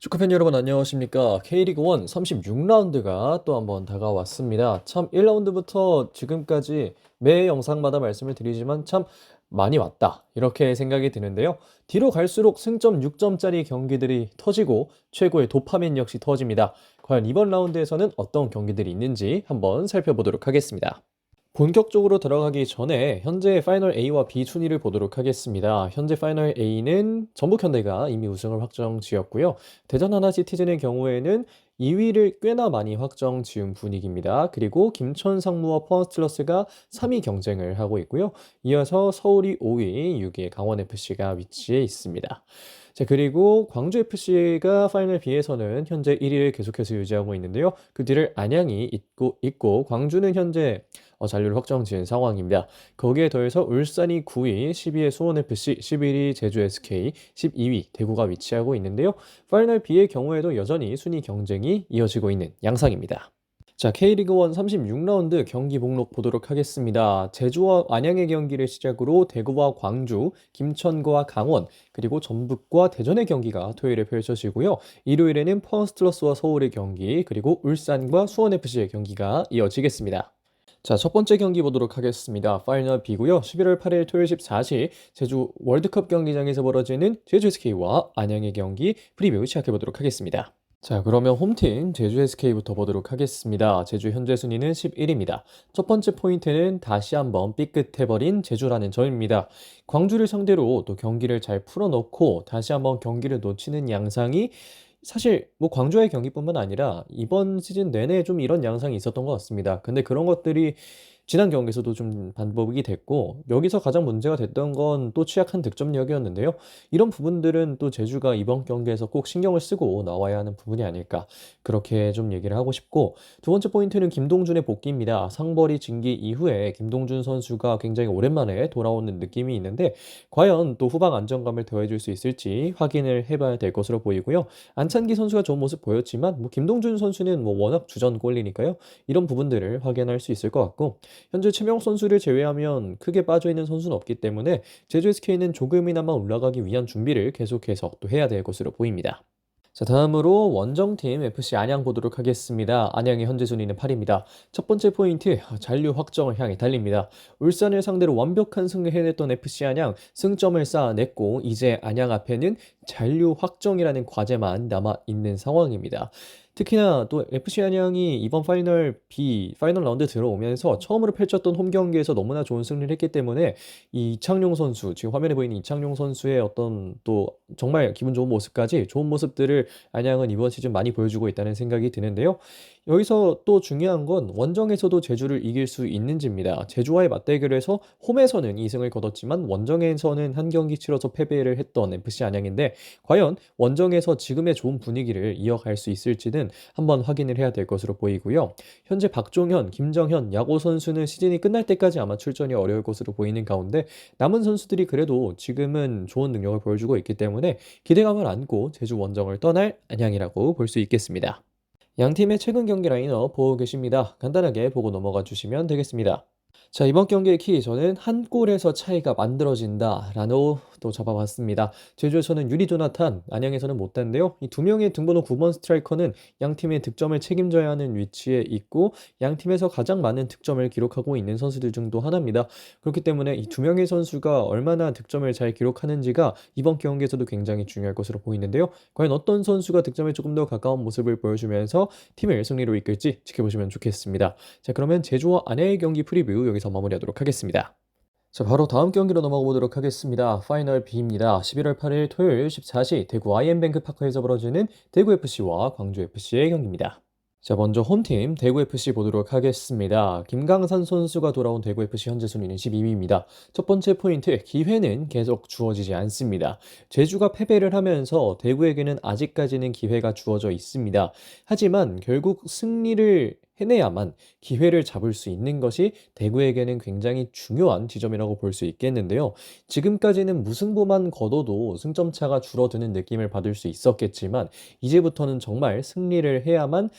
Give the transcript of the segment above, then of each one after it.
축구팬 여러분 안녕하십니까? K리그1 36라운드가 또 한번 다가왔습니다. 참 1라운드부터 지금까지 매 영상마다 말씀을 드리지만 참 많이 왔다 이렇게 생각이 드는데요. 뒤로 갈수록 승점 6점짜리 경기들이 터지고 최고의 도파민 역시 터집니다. 과연 이번 라운드에서는 어떤 경기들이 있는지 한번 살펴보도록 하겠습니다. 본격적으로 들어가기 전에 현재 파이널 A와 B 순위를 보도록 하겠습니다. 현재 파이널 A는 전북현대가 이미 우승을 확정 지었고요. 대전 하나시티즌의 경우에는 2위를 꽤나 많이 확정 지은 분위기입니다. 그리고 김천 상무와 포항스틸러스가 3위 경쟁을 하고 있고요. 이어서 서울이 5위, 6위에 강원FC가 위치해 있습니다. 자, 그리고 광주FC가 파이널 B에서는 현재 1위를 계속해서 유지하고 있는데요. 그 뒤를 안양이 있고 광주는 현재 잔류를 확정 지은 상황입니다. 거기에 더해서 울산이 9위, 10위에 수원FC, 11위 제주 SK, 12위 대구가 위치하고 있는데요. 파이널 B의 경우에도 여전히 순위 경쟁이 이어지고 있는 양상입니다. 자, K리그1 36라운드 경기 목록 보도록 하겠습니다. 제주와 안양의 경기를 시작으로 대구와 광주, 김천과 강원, 그리고 전북과 대전의 경기가 토요일에 펼쳐지고요. 일요일에는 포항스틸러스와 서울의 경기, 그리고 울산과 수원FC의 경기가 이어지겠습니다. 자, 첫 번째 경기 보도록 하겠습니다. 파이널 B고요. 11월 8일 토요일 14시 제주 월드컵 경기장에서 벌어지는 제주 SK와 안양의 경기 프리뷰 시작해 보도록 하겠습니다. 자, 그러면 홈팀 제주 SK부터 보도록 하겠습니다. 제주 현재 순위는 11위입니다. 첫 번째 포인트는 다시 한번 삐끗해버린 제주라는 점입니다. 광주를 상대로 또 경기를 잘 풀어놓고 다시 한번 경기를 놓치는 양상이 사실 뭐 광주와의 경기뿐만 아니라 이번 시즌 내내 좀 이런 양상이 있었던 것 같습니다. 근데 그런 것들이 지난 경기에서도 좀 반복이 됐고 여기서 가장 문제가 됐던 건 또 취약한 득점력이었는데요. 이런 부분들은 또 제주가 이번 경기에서 꼭 신경을 쓰고 나와야 하는 부분이 아닐까 그렇게 좀 얘기를 하고 싶고 두 번째 포인트는 김동준의 복귀입니다. 상벌이 징계 이후에 김동준 선수가 굉장히 오랜만에 돌아오는 느낌이 있는데 과연 또 후방 안정감을 더해줄 수 있을지 확인을 해봐야 될 것으로 보이고요. 안찬기 선수가 좋은 모습 보였지만 뭐 김동준 선수는 뭐 워낙 주전 골리니까요. 이런 부분들을 확인할 수 있을 것 같고 현재 최명 선수를 제외하면 크게 빠져있는 선수는 없기 때문에 제주 SK는 조금이나마 올라가기 위한 준비를 계속해서 또 해야 될 것으로 보입니다. 자, 다음으로 원정팀 FC 안양 보도록 하겠습니다. 안양의 현재 순위는 8위입니다. 첫 번째 포인트, 잔류 확정을 향해 달립니다. 울산을 상대로 완벽한 승리를 해냈던 FC 안양, 승점을 쌓아냈고 이제 안양 앞에는 잔류 확정이라는 과제만 남아있는 상황입니다. 특히나 또 FC 안양이 이번 파이널 라운드 들어오면서 처음으로 펼쳤던 홈 경기에서 너무나 좋은 승리를 했기 때문에 이 이창용 선수, 지금 화면에 보이는 이창용 선수의 어떤 또 정말 기분 좋은 모습까지 좋은 모습들을 안양은 이번 시즌 많이 보여주고 있다는 생각이 드는데요. 여기서 또 중요한 건 원정에서도 제주를 이길 수 있는지입니다. 제주와의 맞대결에서 홈에서는 2승을 거뒀지만 원정에서는 한 경기 치러서 패배를 했던 FC 안양인데 과연 원정에서 지금의 좋은 분위기를 이어갈 수 있을지는 한번 확인을 해야 될 것으로 보이고요. 현재 박종현, 김정현, 야구 선수는 시즌이 끝날 때까지 아마 출전이 어려울 것으로 보이는 가운데 남은 선수들이 그래도 지금은 좋은 능력을 보여주고 있기 때문에 기대감을 안고 제주 원정을 떠날 안양이라고 볼 수 있겠습니다. 양 팀의 최근 경기 라인업 보고 계십니다. 간단하게 보고 넘어가 주시면 되겠습니다. 자, 이번 경기의 키 저는 한 골에서 차이가 만들어진다라고 또 잡아봤습니다. 제주에서는 유리 조나탄, 안양에서는 못한데요. 이 두 명의 등번호 9번 스트라이커는 양 팀의 득점을 책임져야 하는 위치에 있고 양 팀에서 가장 많은 득점을 기록하고 있는 선수들 중도 하나입니다. 그렇기 때문에 이 두 명의 선수가 얼마나 득점을 잘 기록하는지가 이번 경기에서도 굉장히 중요할 것으로 보이는데요. 과연 어떤 선수가 득점에 조금 더 가까운 모습을 보여주면서 팀을 승리로 이끌지 지켜보시면 좋겠습니다. 자, 그러면 제주와 안양의 경기 프리뷰 여기서 마무리하도록 하겠습니다. 자, 바로 다음 경기로 넘어가 보도록 하겠습니다. 파이널 B입니다. 11월 8일 토요일 14시 대구 아이엠뱅크 파크에서 벌어지는 대구FC와 광주FC의 경기입니다. 자, 먼저 홈팀 대구FC 보도록 하겠습니다. 김강산 선수가 돌아온 대구FC 현재 순위는 12위입니다. 첫 번째 포인트, 기회는 계속 주어지지 않습니다. 제주가 패배를 하면서 대구에게는 아직까지는 기회가 주어져 있습니다. 하지만 결국 승리를 해내야만 기회를 잡을 수 있는 것이 대구에게는 굉장히 중요한 지점이라고 볼 수 있겠는데요. 지금까지는 무승부만 거둬도 승점차가 줄어드는 느낌을 받을 수 있었겠지만 이제부터는 정말 승리를 해야만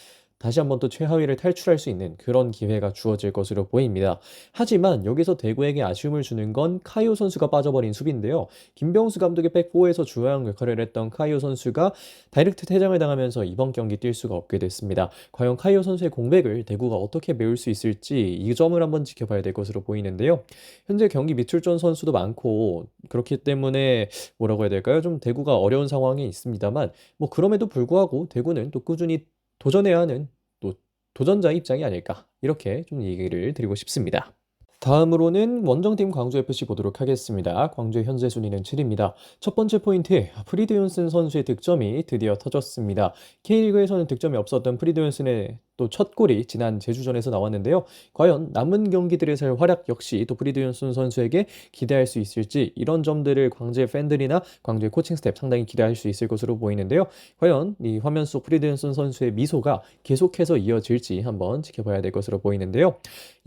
다시 한번 또 최하위를 탈출할 수 있는 그런 기회가 주어질 것으로 보입니다. 하지만 여기서 대구에게 아쉬움을 주는 건 카이오 선수가 빠져버린 수비인데요. 김병수 감독의 백포에서 중요한 역할을 했던 카이오 선수가 다이렉트 퇴장을 당하면서 이번 경기 뛸 수가 없게 됐습니다. 과연 카이오 선수의 공백을 대구가 어떻게 메울 수 있을지 이 점을 한번 지켜봐야 될 것으로 보이는데요. 현재 경기 미출전 선수도 많고 그렇기 때문에 뭐라고 해야 될까요? 좀 대구가 어려운 상황에 있습니다만 뭐 그럼에도 불구하고 대구는 또 꾸준히 도전해야 하는 또 도전자의 입장이 아닐까 이렇게 좀 얘기를 드리고 싶습니다. 다음으로는 원정팀 광주FC 보도록 하겠습니다. 광주의 현재 순위는 7위입니다. 첫 번째 포인트, 프리드 존슨 선수의 득점이 드디어 터졌습니다. K리그에서는 득점이 없었던 프리드 존슨의 또 첫 골이 지난 제주전에서 나왔는데요. 과연 남은 경기들에서의 활약 역시 또 프리드 존슨 선수에게 기대할 수 있을지 이런 점들을 광주의 팬들이나 광주의 코칭 스텝 상당히 기대할 수 있을 것으로 보이는데요. 과연 이 화면 속 프리드 존슨 선수의 미소가 계속해서 이어질지 한번 지켜봐야 될 것으로 보이는데요.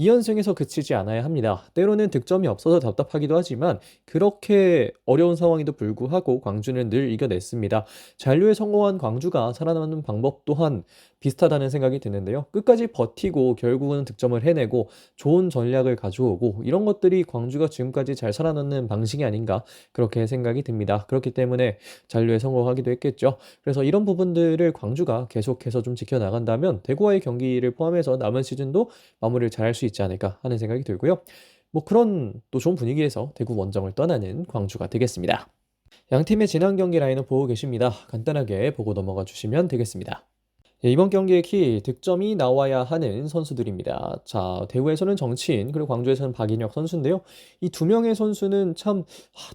2연승에서 그치지 않아야 합니다. 때로는 득점이 없어서 답답하기도 하지만 그렇게 어려운 상황에도 불구하고 광주는 늘 이겨냈습니다. 잔류에 성공한 광주가 살아남는 방법 또한 비슷하다는 생각이 드는데요. 끝까지 버티고 결국은 득점을 해내고 좋은 전략을 가져오고 이런 것들이 광주가 지금까지 잘 살아남는 방식이 아닌가 그렇게 생각이 듭니다. 그렇기 때문에 잔류에 성공하기도 했겠죠. 그래서 이런 부분들을 광주가 계속해서 좀 지켜나간다면 대구와의 경기를 포함해서 남은 시즌도 마무리를 잘할 수 있지 않을까 하는 생각이 들고요. 뭐 그런 또 좋은 분위기에서 대구 원정을 떠나는 광주가 되겠습니다. 양 팀의 지난 경기 라인업 보고 계십니다. 간단하게 보고 넘어가 주시면 되겠습니다. 예, 이번 경기의 키 득점이 나와야 하는 선수들입니다. 자, 대구에서는 정치인 그리고 광주에서는 박인혁 선수인데요. 이 두 명의 선수는 참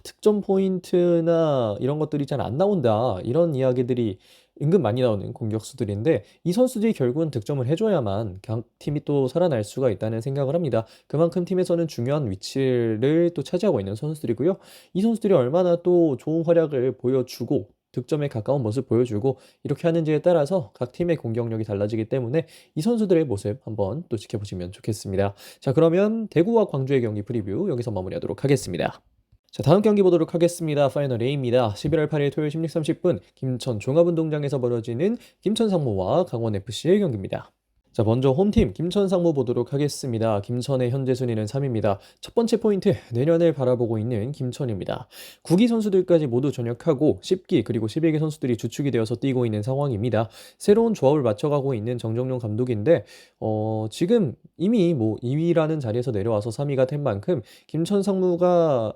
득점 포인트나 이런 것들이 잘 안 나온다 이런 이야기들이 은근 많이 나오는 공격수들인데 이 선수들이 결국은 득점을 해줘야만 각 팀이 또 살아날 수가 있다는 생각을 합니다. 그만큼 팀에서는 중요한 위치를 또 차지하고 있는 선수들이고요. 이 선수들이 얼마나 또 좋은 활약을 보여주고 득점에 가까운 모습 보여주고 이렇게 하는지에 따라서 각 팀의 공격력이 달라지기 때문에 이 선수들의 모습 한번 또 지켜보시면 좋겠습니다. 자, 그러면 대구와 광주의 경기 프리뷰 여기서 마무리하도록 하겠습니다. 자, 다음 경기 보도록 하겠습니다. 파이널 A입니다. 11월 8일 토요일 16시 30분 김천 종합운동장에서 벌어지는 김천 상무와 강원FC의 경기입니다. 자, 먼저 홈팀 김천 상무 보도록 하겠습니다. 김천의 현재 순위는 3위입니다. 첫 번째 포인트, 내년을 바라보고 있는 김천입니다. 9기 선수들까지 모두 전역하고 10기 그리고 11기 선수들이 주축이 되어서 뛰고 있는 상황입니다. 새로운 조합을 맞춰가고 있는 정정용 감독인데 지금 이미 뭐 2위라는 자리에서 내려와서 3위가 된 만큼 김천 상무가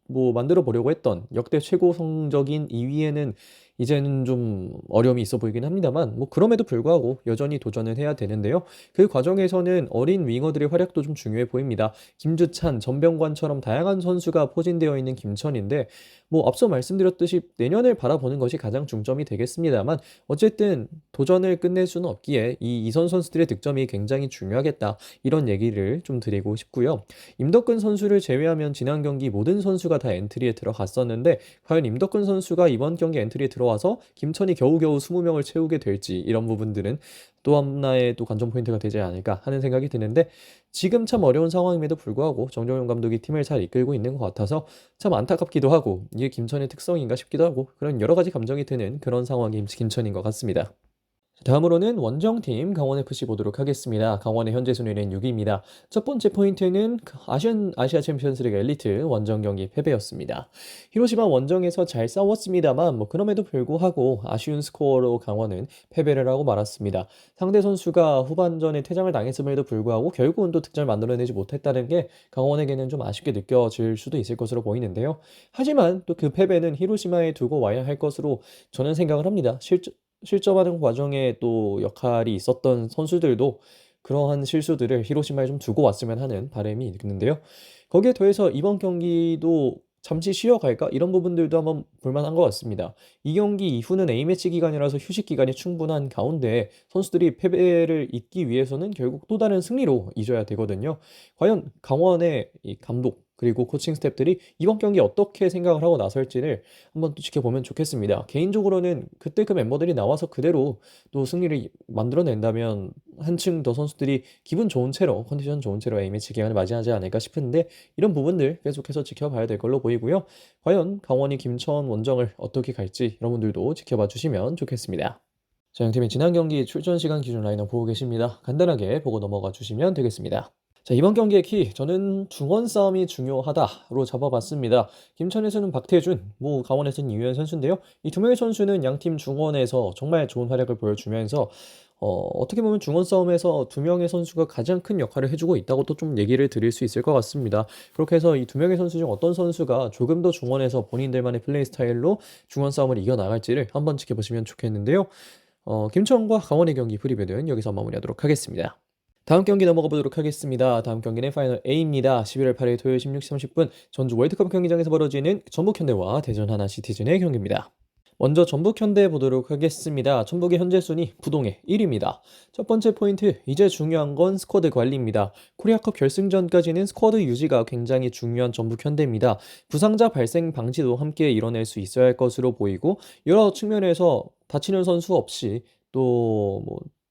뭐 만들어 보려고 했던 역대 최고 성적인 2위에는 이제는 좀 어려움이 있어 보이긴 합니다만 뭐 그럼에도 불구하고 여전히 도전을 해야 되는데요. 그 과정에서는 어린 윙어들의 활약도 좀 중요해 보입니다. 김주찬, 전병관처럼 다양한 선수가 포진되어 있는 김천인데 뭐 앞서 말씀드렸듯이 내년을 바라보는 것이 가장 중점이 되겠습니다만 어쨌든 도전을 끝낼 수는 없기에 이 이선 선수들의 득점이 굉장히 중요하겠다 이런 얘기를 좀 드리고 싶고요. 임덕근 선수를 제외하면 지난 경기 모든 선수가 다 엔트리에 들어갔었는데 과연 임덕근 선수가 이번 경기 엔트리에 들어와서 김천이 겨우겨우 20명을 채우게 될지 이런 부분들은 또 하나의 또 관전 포인트가 되지 않을까 하는 생각이 드는데 지금 참 어려운 상황임에도 불구하고 정정용 감독이 팀을 잘 이끌고 있는 것 같아서 참 안타깝기도 하고 이게 김천의 특성인가 싶기도 하고 그런 여러 가지 감정이 드는 그런 상황이 김천인 것 같습니다. 다음으로는 원정팀 강원FC 보도록 하겠습니다. 강원의 현재 순위는 6위입니다. 첫 번째 포인트는 아시아 챔피언스리그 엘리트 원정 경기 패배였습니다. 히로시마 원정에서 잘 싸웠습니다만 뭐 그럼에도 불구하고 아쉬운 스코어로 강원은 패배를 하고 말았습니다. 상대 선수가 후반전에 퇴장을 당했음에도 불구하고 결국은 또 득점을 만들어내지 못했다는 게 강원에게는 좀 아쉽게 느껴질 수도 있을 것으로 보이는데요. 하지만 또 그 패배는 히로시마에 두고 와야 할 것으로 저는 생각을 합니다. 실점하는 과정에 또 역할이 있었던 선수들도 그러한 실수들을 히로시마에 좀 두고 왔으면 하는 바람이 있는데요. 거기에 더해서 이번 경기도 잠시 쉬어갈까? 이런 부분들도 한번 볼만한 것 같습니다. 이 경기 이후는 A매치 기간이라서 휴식 기간이 충분한 가운데 선수들이 패배를 잇기 위해서는 결국 또 다른 승리로 이뤄야 되거든요. 과연 강원의 이 감독 그리고 코칭 스태프들이 이번 경기 어떻게 생각을 하고 나설지를 한번 또 지켜보면 좋겠습니다. 개인적으로는 그때 그 멤버들이 나와서 그대로 또 승리를 만들어낸다면 한층 더 선수들이 기분 좋은 채로 컨디션 좋은 채로 A매치 기간을 맞이하지 않을까 싶은데 이런 부분들 계속해서 지켜봐야 될 걸로 보이고요. 과연 강원이 김천 원정을 어떻게 갈지 여러분들도 지켜봐 주시면 좋겠습니다. 자, 양팀의 지난 경기 출전 시간 기준 라인업 보고 계십니다. 간단하게 보고 넘어가 주시면 되겠습니다. 자, 이번 경기의 키 저는 중원 싸움이 중요하다로 잡아봤습니다. 김천에서는 박태준, 강원에서는 이유현 선수인데요. 이 두 명의 선수는 양팀 중원에서 정말 좋은 활약을 보여주면서 어떻게 보면 중원 싸움에서 두 명의 선수가 가장 큰 역할을 해주고 있다고 또 좀 얘기를 드릴 수 있을 것 같습니다. 그렇게 해서 이 두 명의 선수 중 어떤 선수가 조금 더 중원에서 본인들만의 플레이 스타일로 중원 싸움을 이겨나갈지를 한번 지켜보시면 좋겠는데요. 김천과 강원의 경기 프리뷰는 여기서 마무리하도록 하겠습니다. 다음 경기 넘어가 보도록 하겠습니다. 다음 경기는 파이널 A입니다. 11월 8일 토요일 16시 30분 전주 월드컵 경기장에서 벌어지는 전북현대와 대전 하나시티즌의 경기입니다. 먼저 전북현대 보도록 하겠습니다. 전북의 현재 순위 부동의 1위입니다. 첫 번째 포인트, 이제 중요한 건 스쿼드 관리입니다. 코리아컵 결승전까지는 스쿼드 유지가 굉장히 중요한 전북현대입니다. 부상자 발생 방지도 함께 이뤄낼 수 있어야 할 것으로 보이고 여러 측면에서 다치는 선수 없이 또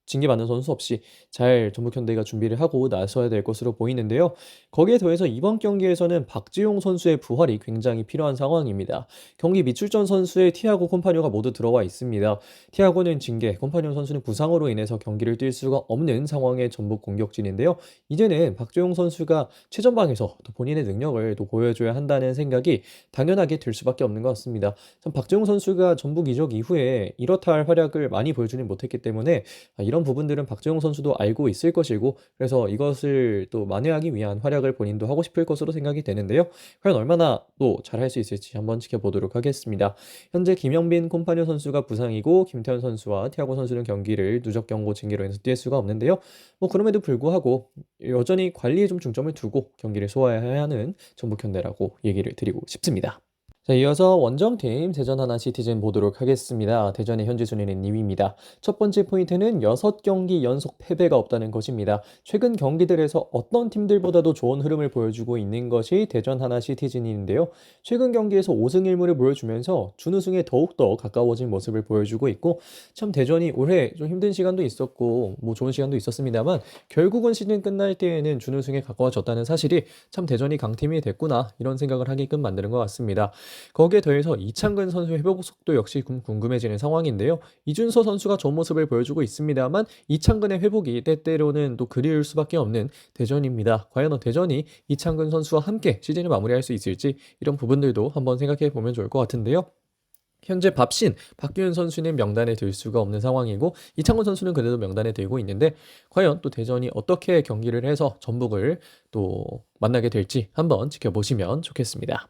징계받는 선수 없이 잘 전북현대가 준비를 하고 나서야 될 것으로 보이는데요. 거기에 더해서 이번 경기에서는 박지용 선수의 부활이 굉장히 필요한 상황입니다. 경기 미출전 선수의 티아고 콤파뇨가 모두 들어와 있습니다. 티아고는 징계, 콤파뇨 선수는 부상으로 인해서 경기를 뛸 수가 없는 상황의 전북 공격진인데요. 이제는 박지용 선수가 최전방에서 또 본인의 능력을 또 보여줘야 한다는 생각이 당연하게 들 수밖에 없는 것 같습니다. 참 박지용 선수가 전북 이적 이후에 이렇다 할 활약을 많이 보여주는 못했기 때문에 이런 부분들은 박재홍 선수도 알고 있을 것이고 그래서 이것을 또 만회하기 위한 활약을 본인도 하고 싶을 것으로 생각이 되는데요. 과연 얼마나 또 잘할 수 있을지 한번 지켜보도록 하겠습니다. 현재 김영빈 콤파뇨 선수가 부상이고 김태현 선수와 티아고 선수는 경기를 누적 경고 징계로 인해서 뛸 수가 없는데요. 그럼에도 불구하고 여전히 관리에 좀 중점을 두고 경기를 소화해야 하는 전북현대라고 얘기를 드리고 싶습니다. 자, 이어서 원정팀 대전 하나시티즌 보도록 하겠습니다. 대전의 현재 순위는 2위입니다. 첫 번째 포인트는 6경기 연속 패배가 없다는 것입니다. 최근 경기들에서 어떤 팀들보다도 좋은 흐름을 보여주고 있는 것이 대전 하나시티즌인데요. 최근 경기에서 5승 1무를 보여주면서 준우승에 더욱더 가까워진 모습을 보여주고 있고 참 대전이 올해 좀 힘든 시간도 있었고 좋은 시간도 있었습니다만 결국은 시즌 끝날 때에는 준우승에 가까워졌다는 사실이 참 대전이 강팀이 됐구나 이런 생각을 하게끔 만드는 것 같습니다. 거기에 더해서 이창근 선수의 회복 속도 역시 궁금해지는 상황인데요. 이준서 선수가 좋은 모습을 보여주고 있습니다만 이창근의 회복이 때때로는 또 그리울 수밖에 없는 대전입니다. 과연 대전이 이창근 선수와 함께 시즌을 마무리할 수 있을지 이런 부분들도 한번 생각해 보면 좋을 것 같은데요. 현재 밥신, 박규현 선수는 명단에 들 수가 없는 상황이고 이창훈 선수는 그래도 명단에 들고 있는데 과연 또 대전이 어떻게 경기를 해서 전북을 또 만나게 될지 한번 지켜보시면 좋겠습니다.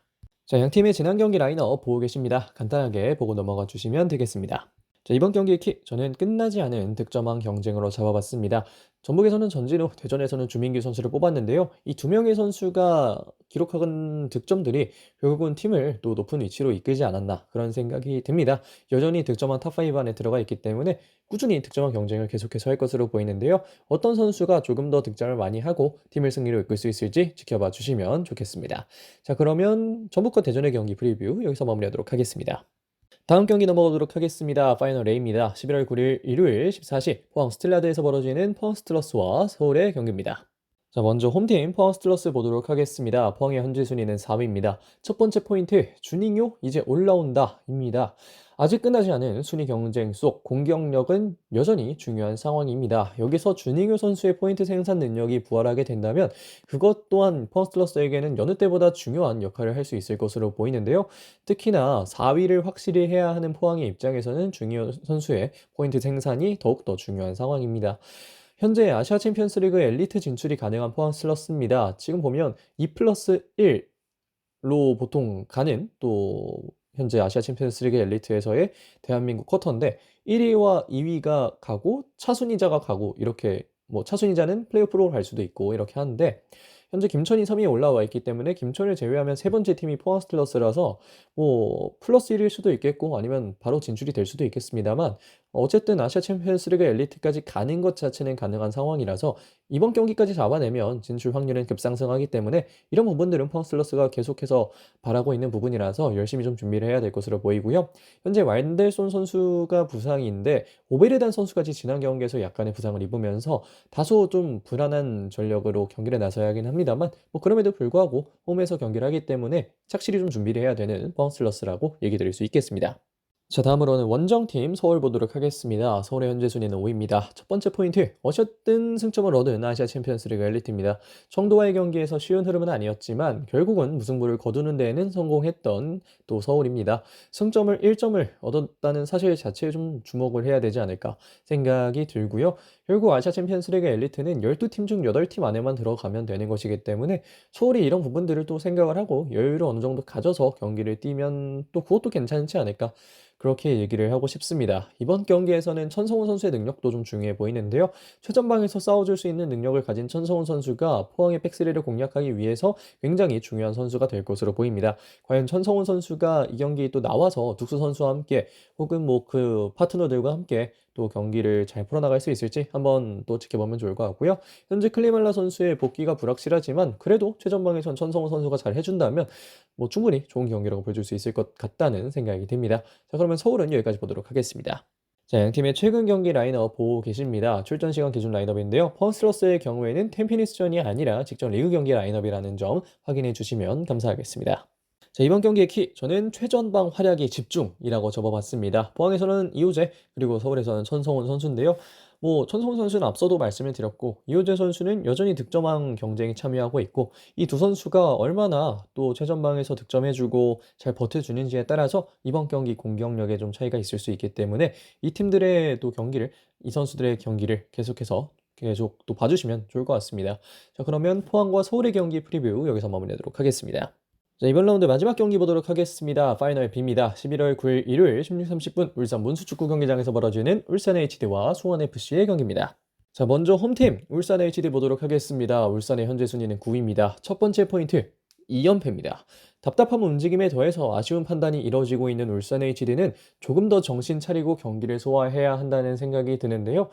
자, 양팀의 지난 경기 라인업 보고 계십니다. 간단하게 보고 넘어가 주시면 되겠습니다. 자, 이번 경기의 키, 저는 끝나지 않은 득점왕 경쟁으로 잡아봤습니다. 전북에서는 전진우, 대전에서는 주민규 선수를 뽑았는데요. 이 두 명의 선수가 기록한 득점들이 결국은 팀을 또 높은 위치로 이끌지 않았나 그런 생각이 듭니다. 여전히 득점왕 탑5 안에 들어가 있기 때문에 꾸준히 득점왕 경쟁을 계속해서 할 것으로 보이는데요. 어떤 선수가 조금 더 득점을 많이 하고 팀을 승리로 이끌 수 있을지 지켜봐 주시면 좋겠습니다. 자, 그러면 전북과 대전의 경기 프리뷰 여기서 마무리하도록 하겠습니다. 다음 경기 넘어가도록 하겠습니다. 파이널 A입니다. 11월 9일 일요일 14시 포항 스틸라드에서 벌어지는 포항 스틸러스와 서울의 경기입니다. 자, 먼저 홈팀 포항 스틸러스 보도록 하겠습니다. 포항의 현재 순위는 4위입니다. 첫 번째 포인트, 주닝요 이제 올라온다입니다. 아직 끝나지 않은 순위 경쟁 속 공격력은 여전히 중요한 상황입니다. 여기서 주닝요 선수의 포인트 생산 능력이 부활하게 된다면 그것 또한 포항 스틸러스에게는 여느 때보다 중요한 역할을 할 수 있을 것으로 보이는데요. 특히나 4위를 확실히 해야 하는 포항의 입장에서는 주닝요 선수의 포인트 생산이 더욱더 중요한 상황입니다. 현재 아시아 챔피언스 리그 엘리트 진출이 가능한 포항 스틸러스입니다. 지금 보면 2 플러스 1로 보통 가는 또 현재 아시아 챔피언스 리그 엘리트에서의 대한민국 쿼터인데 1위와 2위가 가고 차순위자가 가고 이렇게 차순위자는 플레이오프로 갈 수도 있고 이렇게 하는데 현재 김천이 3위에 올라와 있기 때문에 김천을 제외하면 세 번째 팀이 포항 스틸러스라서 플러스 1일 수도 있겠고 아니면 바로 진출이 될 수도 있겠습니다만 어쨌든 아시아 챔피언스 리그 엘리트까지 가는 것 자체는 가능한 상황이라서 이번 경기까지 잡아내면 진출 확률은 급상승하기 때문에 이런 부분들은 포항 스틸러스가 계속해서 바라고 있는 부분이라서 열심히 좀 준비를 해야 될 것으로 보이고요. 현재 와인델손 선수가 부상인데 오베르단 선수까지 지난 경기에서 약간의 부상을 입으면서 다소 좀 불안한 전력으로 경기를 나서야 하긴 합니다만 그럼에도 불구하고 홈에서 경기를 하기 때문에 착실히 좀 준비를 해야 되는 포항 스틸러스라고 얘기 드릴 수 있겠습니다. 자, 다음으로는 원정팀 서울 보도록 하겠습니다. 서울의 현재 순위는 5위입니다. 첫 번째 포인트, 어쨌든 승점을 얻은 아시아 챔피언스리그 엘리트입니다. 청도와의 경기에서 쉬운 흐름은 아니었지만 결국은 무승부를 거두는 데에는 성공했던 또 서울입니다. 승점을 1점을 얻었다는 사실 자체에 좀 주목을 해야 되지 않을까 생각이 들고요. 결국 아시아 챔피언스리그 엘리트는 12팀 중 8팀 안에만 들어가면 되는 것이기 때문에 서울이 이런 부분들을 또 생각을 하고 여유를 어느 정도 가져서 경기를 뛰면 또 그것도 괜찮지 않을까, 그렇게 얘기를 하고 싶습니다. 이번 경기에서는 천성훈 선수의 능력도 좀 중요해 보이는데요. 최전방에서 싸워줄 수 있는 능력을 가진 천성훈 선수가 포항의 백스리를 공략하기 위해서 굉장히 중요한 선수가 될 것으로 보입니다. 과연 천성훈 선수가 이 경기 또 나와서 둑수 선수와 함께 혹은 뭐 그 파트너들과 함께 또 경기를 잘 풀어나갈 수 있을지 한번 또 지켜보면 좋을 것 같고요. 현재 클리말라 선수의 복귀가 불확실하지만 그래도 최전방에선 천성훈 선수가 잘 해준다면 뭐 충분히 좋은 경기라고 보여줄 수 있을 것 같다는 생각이 듭니다. 자, 그러면 서울은 여기까지 보도록 하겠습니다. 자, 양팀의 최근 경기 라인업 보고 계십니다. 출전 시간 기준 라인업인데요. 펀스러스의 경우에는 템피니스전이 아니라 직전 리그 경기 라인업이라는 점 확인해 주시면 감사하겠습니다. 자, 이번 경기의 키, 저는 최전방 활약에 집중이라고 접어봤습니다. 포항에서는 이호재, 그리고 서울에서는 천성훈 선수인데요. 뭐 천성훈 선수는 앞서도 말씀을 드렸고 이호재 선수는 여전히 득점왕 경쟁에 참여하고 있고, 이 두 선수가 얼마나 또 최전방에서 득점해주고 잘 버텨주는지에 따라서 이번 경기 공격력에 좀 차이가 있을 수 있기 때문에 이 팀들의 또 경기를, 이 선수들의 경기를 계속해서 계속 또 봐주시면 좋을 것 같습니다. 자, 그러면 포항과 서울의 경기 프리뷰 여기서 마무리하도록 하겠습니다. 자, 이번 라운드 마지막 경기 보도록 하겠습니다. 파이널 B입니다. 11월 9일 일요일 16시 30분 울산 문수축구 경기장에서 벌어지는 울산 HD와 수원 FC의 경기입니다. 자, 먼저 홈팀 울산 HD 보도록 하겠습니다. 울산의 현재 순위는 9위입니다. 첫 번째 포인트, 2연패입니다. 답답한 움직임에 더해서 아쉬운 판단이 이뤄지고 있는 울산 HD는 조금 더 정신 차리고 경기를 소화해야 한다는 생각이 드는데요.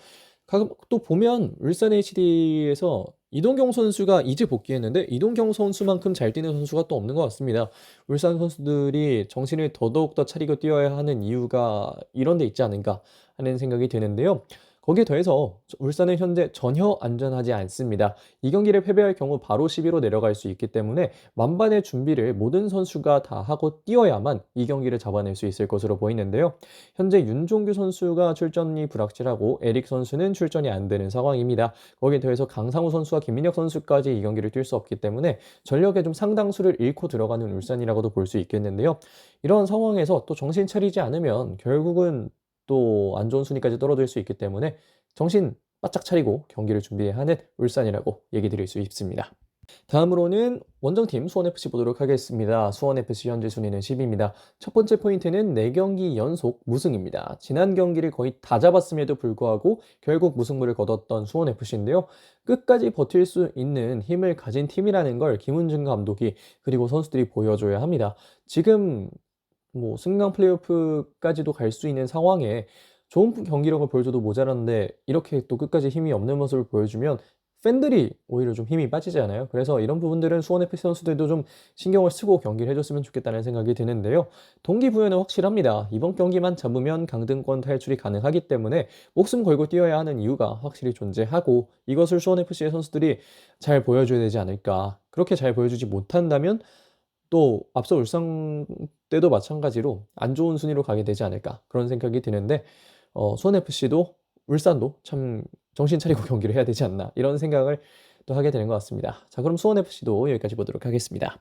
또 보면 울산 HD에서 이동경 선수가 이제 복귀했는데 이동경 선수만큼 잘 뛰는 선수가 또 없는 것 같습니다. 울산 선수들이 정신을 더더욱 차리고 뛰어야 하는 이유가 이런 데 있지 않은가 하는 생각이 드는데요. 거기에 더해서 울산은 현재 전혀 안전하지 않습니다. 이 경기를 패배할 경우 바로 10위로 내려갈 수 있기 때문에 만반의 준비를 모든 선수가 다 하고 뛰어야만 이 경기를 잡아낼 수 있을 것으로 보이는데요. 현재 윤종규 선수가 출전이 불확실하고 에릭 선수는 출전이 안 되는 상황입니다. 거기에 더해서 강상우 선수와 김민혁 선수까지 이 경기를 뛸 수 없기 때문에 전력의 좀 상당수를 잃고 들어가는 울산이라고도 볼 수 있겠는데요. 이런 상황에서 또 정신 차리지 않으면 결국은 또 안 좋은 순위까지 떨어질 수 있기 때문에 정신 바짝 차리고 경기를 준비해야 하는 울산이라고 얘기 드릴 수 있습니다. 다음으로는 원정팀 수원FC 보도록 하겠습니다. 수원FC 현재 순위는 10위입니다. 첫 번째 포인트는 4경기 연속 무승입니다. 지난 경기를 거의 다 잡았음에도 불구하고 결국 무승부를 거뒀던 수원FC인데요. 끝까지 버틸 수 있는 힘을 가진 팀이라는 걸 김은중 감독이 그리고 선수들이 보여줘야 합니다. 지금 뭐 승강 플레이오프까지도 갈 수 있는 상황에 좋은 경기력을 보여줘도 모자란데 이렇게 또 끝까지 힘이 없는 모습을 보여주면 팬들이 오히려 좀 힘이 빠지잖아요. 그래서 이런 부분들은 수원FC 선수들도 좀 신경을 쓰고 경기를 해줬으면 좋겠다는 생각이 드는데요. 동기부여는 확실합니다. 이번 경기만 잡으면 강등권 탈출이 가능하기 때문에 목숨 걸고 뛰어야 하는 이유가 확실히 존재하고, 이것을 수원FC의 선수들이 잘 보여줘야 되지 않을까. 그렇게 잘 보여주지 못한다면 또 앞서 울산 때도 마찬가지로 안 좋은 순위로 가게 되지 않을까, 그런 생각이 드는데 수원FC도 울산도 참 정신 차리고 경기를 해야 되지 않나, 이런 생각을 또 하게 되는 것 같습니다. 자, 그럼 수원FC도 여기까지 보도록 하겠습니다.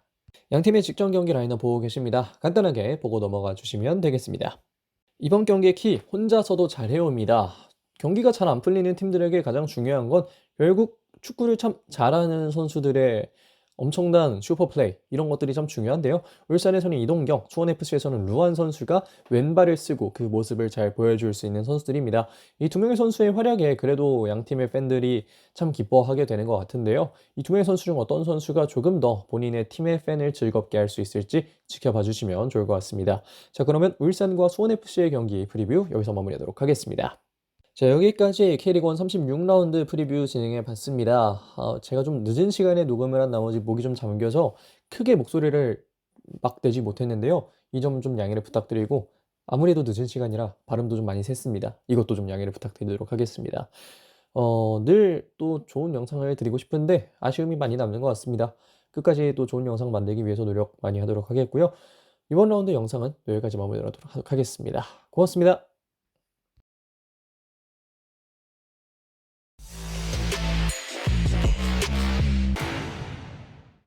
양팀의 직전 경기 라인업 보고 계십니다. 간단하게 보고 넘어가 주시면 되겠습니다. 이번 경기의 키, 혼자서도 잘 해옵니다. 경기가 잘 안 풀리는 팀들에게 가장 중요한 건 결국 축구를 참 잘하는 선수들의 엄청난 슈퍼플레이, 이런 것들이 참 중요한데요. 울산에서는 이동경, 수원FC에서는 루안 선수가 왼발을 쓰고 그 모습을 잘 보여줄 수 있는 선수들입니다. 이 두 명의 선수의 활약에 그래도 양 팀의 팬들이 참 기뻐하게 되는 것 같은데요. 이 두 명의 선수 중 어떤 선수가 조금 더 본인의 팀의 팬을 즐겁게 할 수 있을지 지켜봐 주시면 좋을 것 같습니다. 자, 그러면 울산과 수원FC의 경기 프리뷰 여기서 마무리하도록 하겠습니다. 자, 여기까지 K리그1 36라운드 프리뷰 진행해 봤습니다. 제가 좀 늦은 시간에 녹음을 한 나머지 목이 좀 잠겨서 크게 목소리를 막 내지 못했는데요. 이 점 좀 양해를 부탁드리고, 아무래도 늦은 시간이라 발음도 좀 많이 샜습니다. 이것도 좀 양해를 부탁드리도록 하겠습니다. 늘 또 좋은 영상을 드리고 싶은데 아쉬움이 많이 남는 것 같습니다. 끝까지 또 좋은 영상 만들기 위해서 노력 많이 하도록 하겠고요. 이번 라운드 영상은 여기까지 마무리하도록 하겠습니다. 고맙습니다.